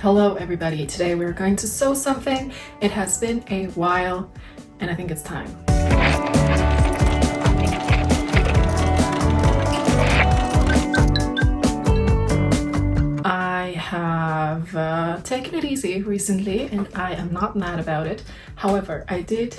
Hello everybody, today we're going to sew something. It has been a while and I think it's time. I have taken it easy recently and I am not mad about it. However, I did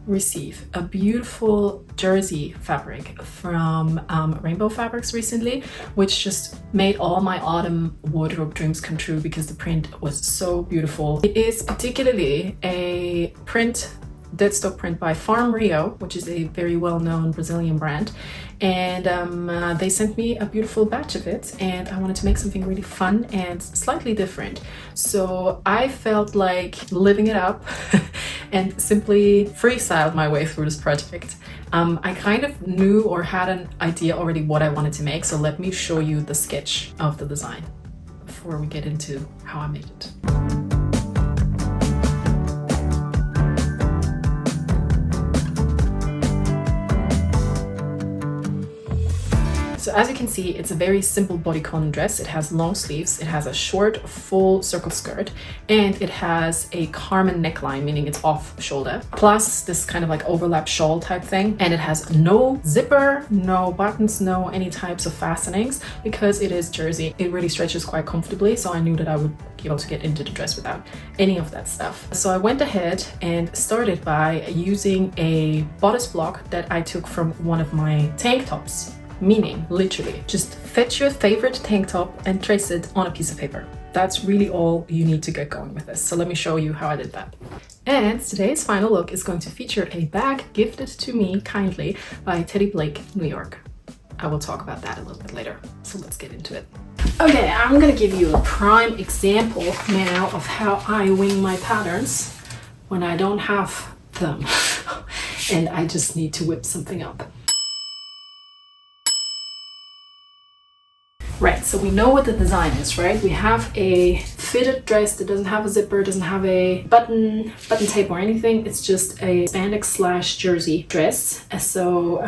receive a beautiful jersey fabric from Rainbow Fabrics recently, which just made all my autumn wardrobe dreams come true because the print was so beautiful. It is particularly a print, Deadstock print by Farm Rio, which is a very well-known Brazilian brand, and they sent me a beautiful batch of it and I wanted to make something really fun and slightly different. So I felt like living it up and simply freestyled my way through this project. I kind of knew or had an idea already what I wanted to make, so let me show you the sketch of the design before we get into how I made it. So as you can see, it's a very simple bodycon dress. It has long sleeves, it has a short full circle skirt, and it has a Carmen neckline, meaning it's off shoulder, plus this kind of like overlap shawl type thing. And it has no zipper, no buttons, no any types of fastenings because it is jersey. It really stretches quite comfortably, so I knew that I would be able to get into the dress without any of that stuff. So I went ahead and started by using a bodice block that I took from one of my tank tops. Meaning, literally, just fetch your favorite tank top and trace it on a piece of paper. That's really all you need to get going with this. So let me show you how I did that. And today's final look is going to feature a bag gifted to me kindly by Teddy Blake, New York. I will talk about that a little bit later. So let's get into it. Okay, I'm gonna give you a prime example now of how I wing my patterns when I don't have them and I just need to whip something up. Right, so we know what the design is, right? We have a fitted dress that doesn't have a zipper, doesn't have a button tape or anything. It's just a spandex slash jersey dress. So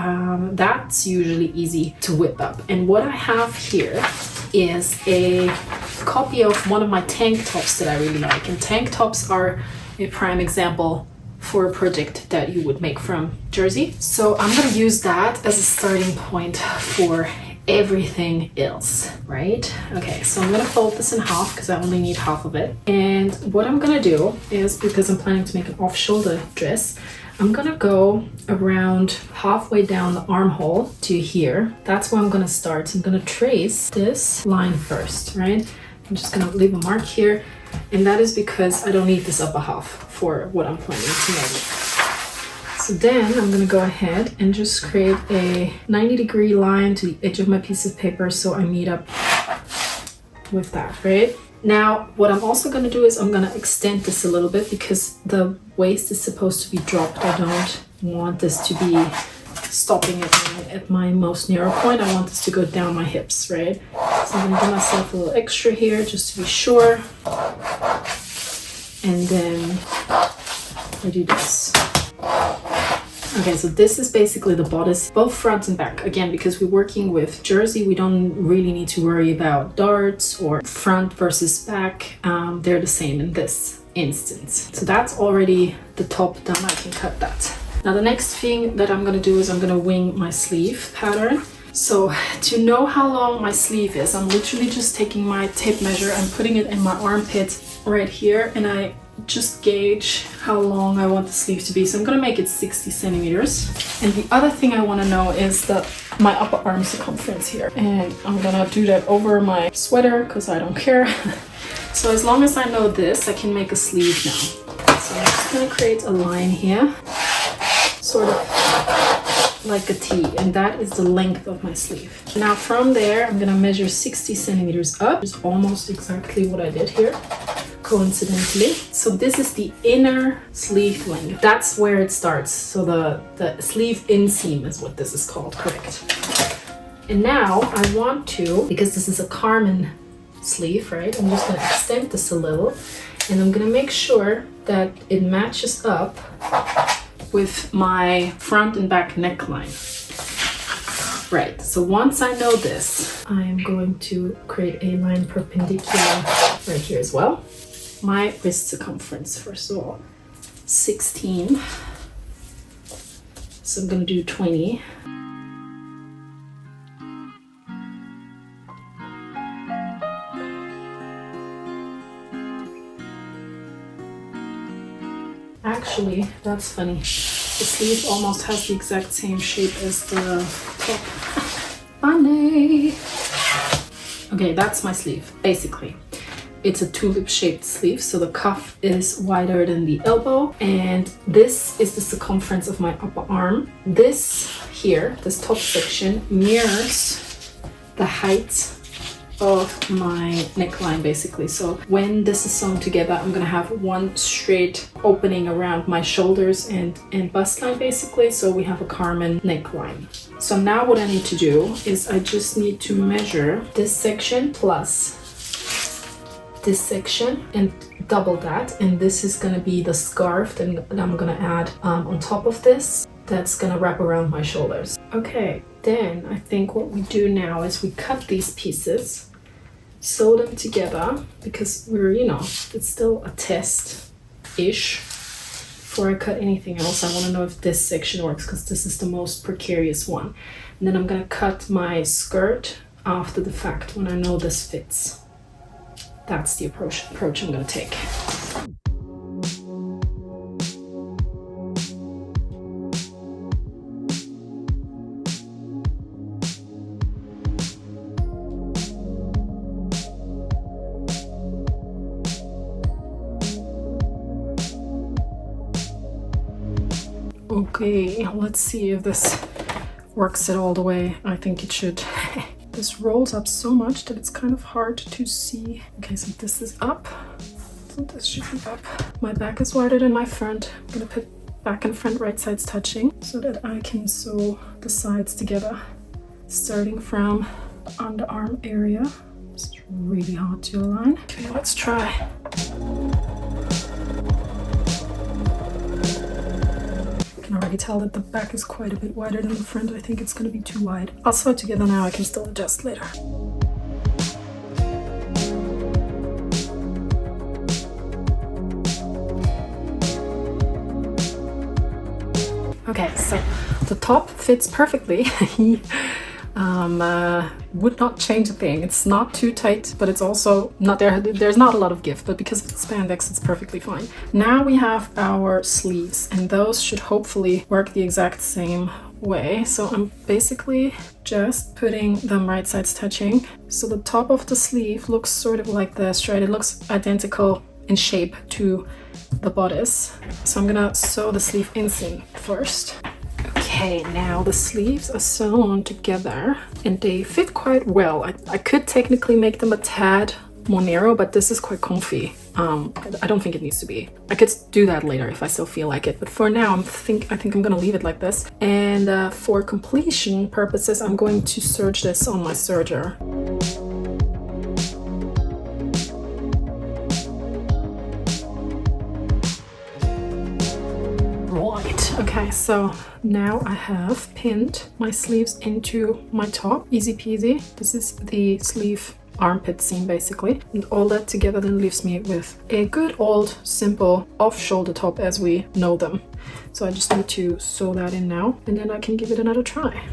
that's usually easy to whip up. And what I have here is a copy of one of my tank tops that I really like. And tank tops are a prime example for a project that you would make from jersey. So I'm gonna use that as a starting point for everything else, right? Okay, so I'm gonna fold this in half because I only need half of it. And what I'm gonna do is, because I'm planning to make an off-shoulder dress, I'm gonna go around halfway down the armhole to here. That's where I'm gonna start. So I'm gonna trace this line first, right? I'm just gonna leave a mark here. And that is because I don't need this upper half for what I'm planning to make. So then I'm gonna go ahead and just create a 90-degree line to the edge of my piece of paper so I meet up with that, right? Now, what I'm also gonna do is I'm gonna extend this a little bit because the waist is supposed to be dropped. I don't want this to be stopping at my most narrow point. I want this to go down my hips, right? So I'm gonna give myself a little extra here just to be sure. And then I do this. Okay, so this is basically the bodice, both front and back. Again, because we're working with jersey, we don't really need to worry about darts or front versus back. They're the same in this instance. So that's already the top done. I can cut that. Now the next thing that I'm gonna do is I'm gonna wing my sleeve pattern. So to know how long my sleeve is, I'm literally just taking my tape measure and putting it in my armpit right here, and I just gauge how long I want the sleeve to be. So I'm gonna make it 60 centimeters. And the other thing I wanna know is my upper arm circumference here. And I'm gonna do that over my sweater because I don't care. So as long as I know this, I can make a sleeve now. So I'm just gonna create a line here, sort of like a T, and that is the length of my sleeve. Now from there, I'm gonna measure 60 centimeters up. It's almost exactly what I did here, coincidentally. So this is the inner sleeve length. That's where it starts. So the sleeve inseam is what this is called, correct? And now I want to, because this is a Carmen sleeve, right? I'm just gonna extend this a little, and I'm gonna make sure that it matches up with my front and back neckline. Right, so once I know this, I am going to create a line perpendicular right here as well. My wrist circumference, first of all, 16. So I'm gonna do 20. Actually, that's funny. The sleeve almost has the exact same shape as the top. Funny. Okay, that's my sleeve, basically. It's a tulip shaped sleeve, so the cuff is wider than the elbow, and this is the circumference of my upper arm. This here, this top section, mirrors the height of my neckline, basically. So when this is sewn together, I'm gonna have one straight opening around my shoulders and bust line, basically. So we have a Carmen neckline. So now what I need to do is I just need to measure this section plus this section and double that, and this is gonna be the scarf that I'm gonna add on top of this. That's gonna wrap around my shoulders. Okay, then I think what we do now is we cut these pieces, sew them together, because we're, you know, it's still a test-ish. Before I cut anything else, I wanna know if this section works, because this is the most precarious one. And then I'm gonna cut my skirt after the fact when I know this fits. That's the approach I'm gonna take. Okay, let's see if this works it all the way. I think it should. This rolls up so much that it's kind of hard to see. Okay, so this is up. So this should be up. My back is wider than my front. I'm gonna put back and front right sides touching so that I can sew the sides together, starting from the underarm area. It's really hard to align. Okay, let's try. I can already tell that the back is quite a bit wider than the front. I think it's going to be too wide. I'll sew it together now. I can still adjust later. Okay, so the top fits perfectly. Would not change a thing. It's not too tight, but it's also not there. There's not a lot of give, but because of the spandex, it's perfectly fine. Now we have our sleeves, and those should hopefully work the exact same way. So I'm basically just putting them right sides touching. So the top of the sleeve looks sort of like this, right? It looks identical in shape to the bodice. So I'm gonna sew the sleeve inseam first. Okay, now the sleeves are sewn together and they fit quite well. I could technically make them a tad more narrow, but this is quite comfy. I don't think it needs to be. I could do that later if I still feel like it, but for now I think I'm gonna leave it like this. And for completion purposes, I'm going to serge this on my serger. Okay, so now I have pinned my sleeves into my top. Easy peasy. This is the sleeve armpit seam basically. And all that together then leaves me with a good old simple off-shoulder top as we know them. So I just need to sew that in now and then I can give it another try.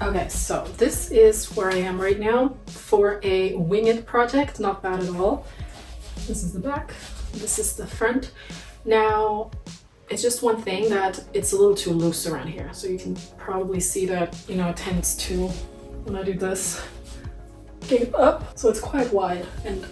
Okay, so this is where I am right now for a winged project. Not bad at all. This is the back, this is the front. Now, it's just one thing that it's a little too loose around here. So you can probably see that, you know, it tends to, when I do this, gape up. So it's quite wide. And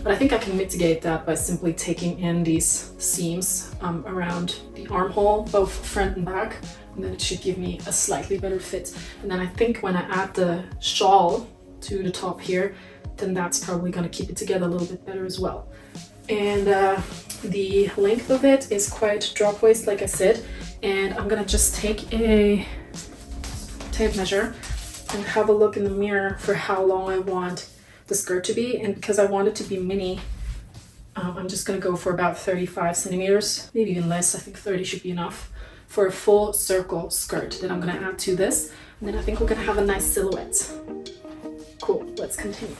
but I think I can mitigate that by simply taking in these seams around the armhole, both front and back. And then it should give me a slightly better fit. And then I think when I add the shawl to the top here, then that's probably going to keep it together a little bit better as well. And the length of it is quite drop waist, like I said. And I'm going to just take a tape measure and have a look in the mirror for how long I want the skirt to be. And because I want it to be mini, I'm just going to go for about 35 centimeters, maybe even less. I think 30 should be enough for a full circle skirt that I'm going to add to this. And then I think we're gonna have a nice silhouette. Cool, let's continue.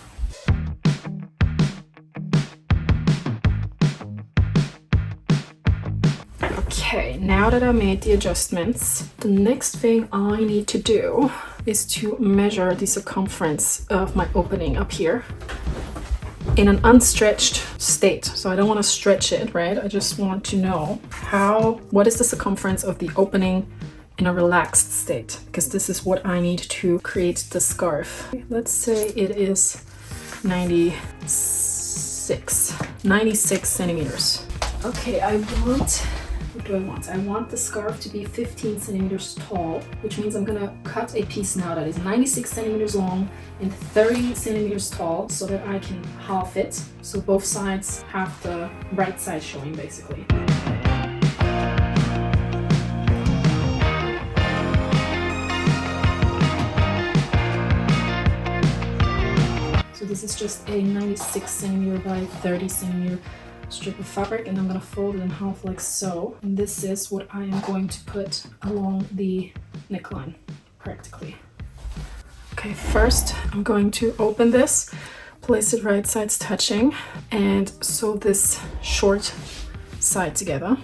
Okay, now that I made the adjustments, the next thing I need to do is to measure the circumference of my opening up here in an unstretched state. So I don't want to stretch it, right? I just want to know what is the circumference of the opening in a relaxed state, because this is what I need to create the scarf. Let's say it is 96 centimeters. Okay, what do I want? I want the scarf to be 15 centimeters tall, which means I'm gonna cut a piece now that is 96 centimeters long and 30 centimeters tall so that I can half it. So both sides have the right side showing basically. So this is just a 96 centimeter by 30 centimeter strip of fabric, and I'm gonna fold it in half like so. And this is what I am going to put along the neckline, practically. Okay, first I'm going to open this, place it right sides touching, and sew this short side together.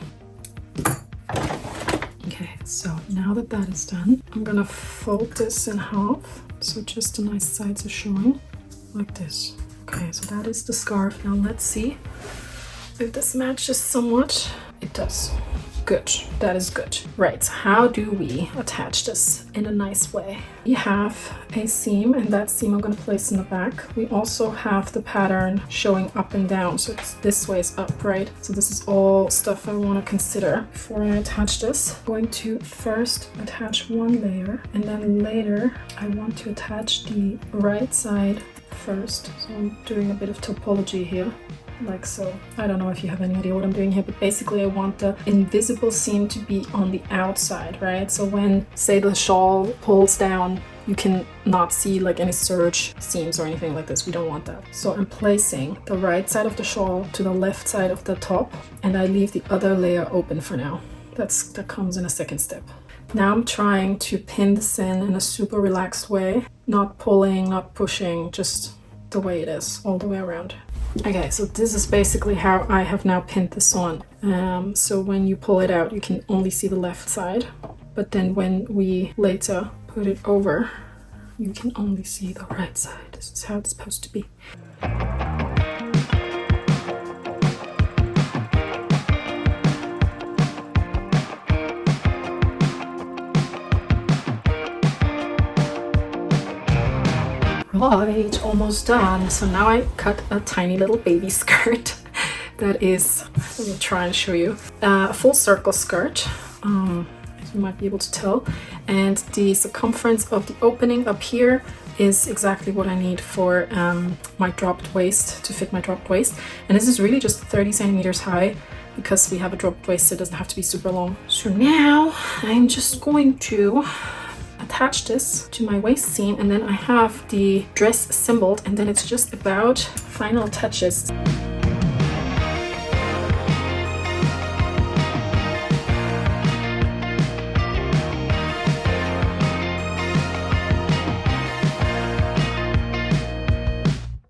Okay, so now that that is done, I'm gonna fold this in half, so just the nice sides are showing, like this. Okay, so that is the scarf. Now let's see if this matches somewhat. It does. Good, that is good. Right, how do we attach this in a nice way? We have a seam, and that seam I'm going to place in the back. We also have the pattern showing up and down, so it's this way is up, right? So this is all stuff I want to consider before I attach this. I'm going to first attach one layer, and then later I want to attach the right side first. So I'm doing a bit of topology here, like so. I don't know if you have any idea what I'm doing here, but basically I want the invisible seam to be on the outside, right? So when, say, the shawl pulls down, you can not see like any serge seams or anything like this. We don't want that. So I'm placing the right side of the shawl to the left side of the top, and I leave the other layer open for now. That comes in a second step. Now I'm trying to pin this in a super relaxed way, not pulling, not pushing, just the way it is all the way around. Okay, so this is basically how I have now pinned this on. So when you pull it out, you can only see the left side, but then when we later put it over, you can only see the right side. This is how it's supposed to be. Right, almost done. So now I cut a tiny little baby skirt that is, let me try and show you, a full circle skirt, as you might be able to tell. And the circumference of the opening up here is exactly what I need for my dropped waist, to fit my dropped waist. And this is really just 30 centimeters high because we have a dropped waist, so it doesn't have to be super long. So now I'm just going to attach this to my waist seam, and then I have the dress assembled, and then it's just about final touches.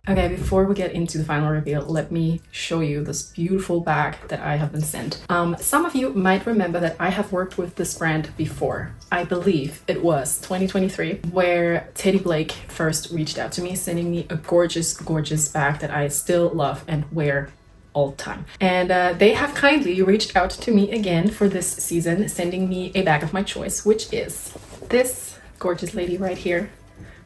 Okay, before we get into the final reveal, let me show you this beautiful bag that I have been sent. Some of you might remember that I have worked with this brand before. I believe it was 2023, where Teddy Blake first reached out to me, sending me a gorgeous, gorgeous bag that I still love and wear all the time. And they have kindly reached out to me again for this season, sending me a bag of my choice, which is this gorgeous lady right here.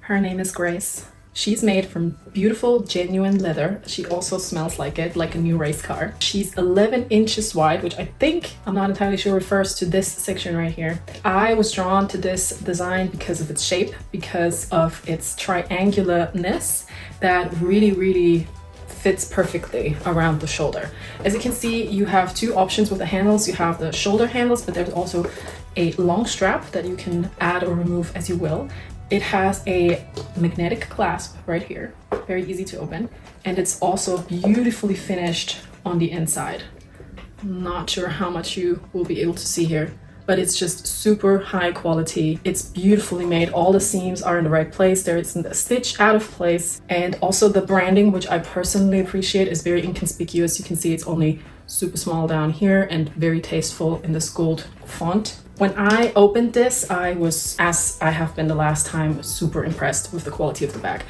Her name is Grace. She's made from beautiful, genuine leather. She also smells like it, like a new race car. She's 11 inches wide, which I think, I'm not entirely sure, refers to this section right here. I was drawn to this design because of its shape, because of its triangularness that really, really fits perfectly around the shoulder. As you can see, you have two options with the handles. You have the shoulder handles, but there's also a long strap that you can add or remove as you will. It has a magnetic clasp right here, very easy to open, and it's also beautifully finished on the inside. Not sure how much you will be able to see here, but it's just super high quality. It's beautifully made. All the seams are in the right place. There isn't a stitch out of place. And also the branding, which I personally appreciate, is very inconspicuous. You can see it's only super small down here and very tasteful in this gold font. When I opened this, I was, as I have been the last time, super impressed with the quality of the bag.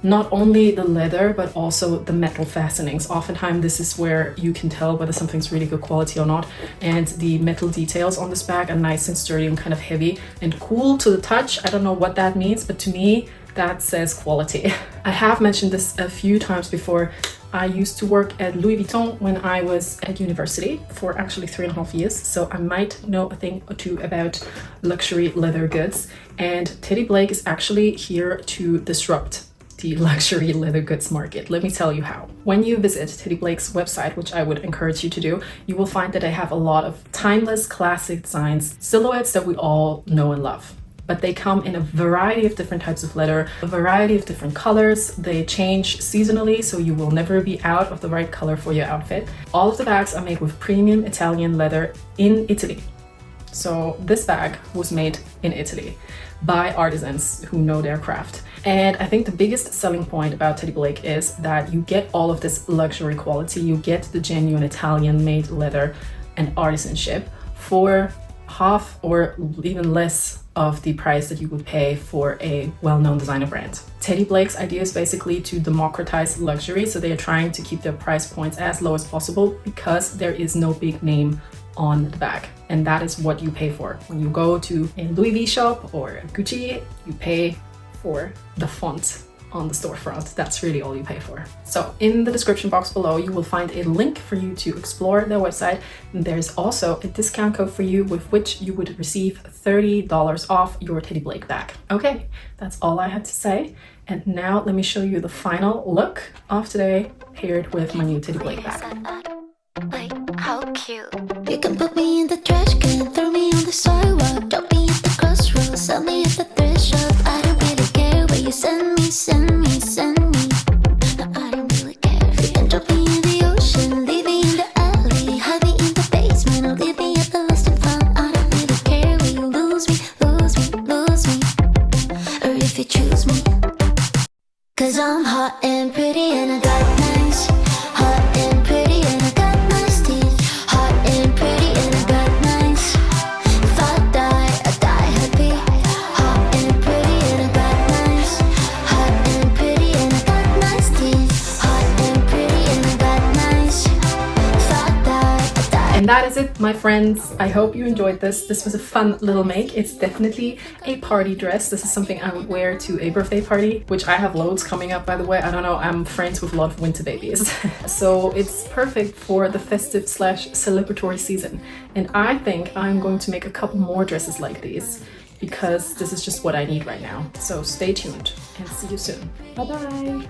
Not only the leather, but also the metal fastenings. Oftentimes this is where you can tell whether something's really good quality or not. And the metal details on this bag are nice and sturdy and kind of heavy and cool to the touch. I don't know what that means, but to me, that says quality. I have mentioned this a few times before. I used to work at Louis Vuitton when I was at university for actually 3.5 years, so I might know a thing or two about luxury leather goods. And Teddy Blake is actually here to disrupt the luxury leather goods market. Let me tell you how. When you visit Teddy Blake's website, which I would encourage you to do, you will find that I have a lot of timeless classic designs, silhouettes that we all know and love. But they come in a variety of different types of leather, a variety of different colors. They change seasonally, so you will never be out of the right color for your outfit. All of the bags are made with premium Italian leather in Italy. So this bag was made in Italy by artisans who know their craft. And I think the biggest selling point about Teddy Blake is that you get all of this luxury quality. You get the genuine Italian made leather and artisanship for half or even less of the price that you would pay for a well-known designer brand. Teddy Blake's idea is basically to democratize luxury, so they are trying to keep their price points as low as possible because there is no big name on the bag. And that is what you pay for. When you go to a Louis V shop or a Gucci, you pay for the font on the storefront. That's really all you pay for. So in the description box below, you will find a link for you to explore their website. And there's also a discount code for you with which you would receive $30 off your Teddy Blake bag. Okay, that's all I had to say. And now let me show you the final look of today paired with my new Teddy Blake bag. Like, how cute. You can put me in the trash can, throw me on the sidewalk, drop me at the crossroads, sell me at the thrift shop. I don't really care where you send me, send me, send me. No, I don't really care. You can drop me in the ocean, leave me in the alley, hide me in the basement, or leave me at the lost and found. I don't really care where you lose me, lose me, lose me, or if you choose me. Cause I'm hot and pretty and I got nice. Hot and pretty and I got nice teeth. Hot and pretty and I got nice. If I die happy. Hot and pretty and I got nice. Hot and pretty and I got nice teeth. Hot and pretty and I got nice. If I die. And that is it, my friends. I hope you enjoyed this. This was a fun little make. It's definitely a party dress. This is something I would wear to a birthday party, which I have loads coming up, by the way. I don't know, I'm friends with a lot of winter babies. So it's perfect for the festive / celebratory season. And I think I'm going to make a couple more dresses like these because this is just what I need right now. So stay tuned and see you soon. Bye bye.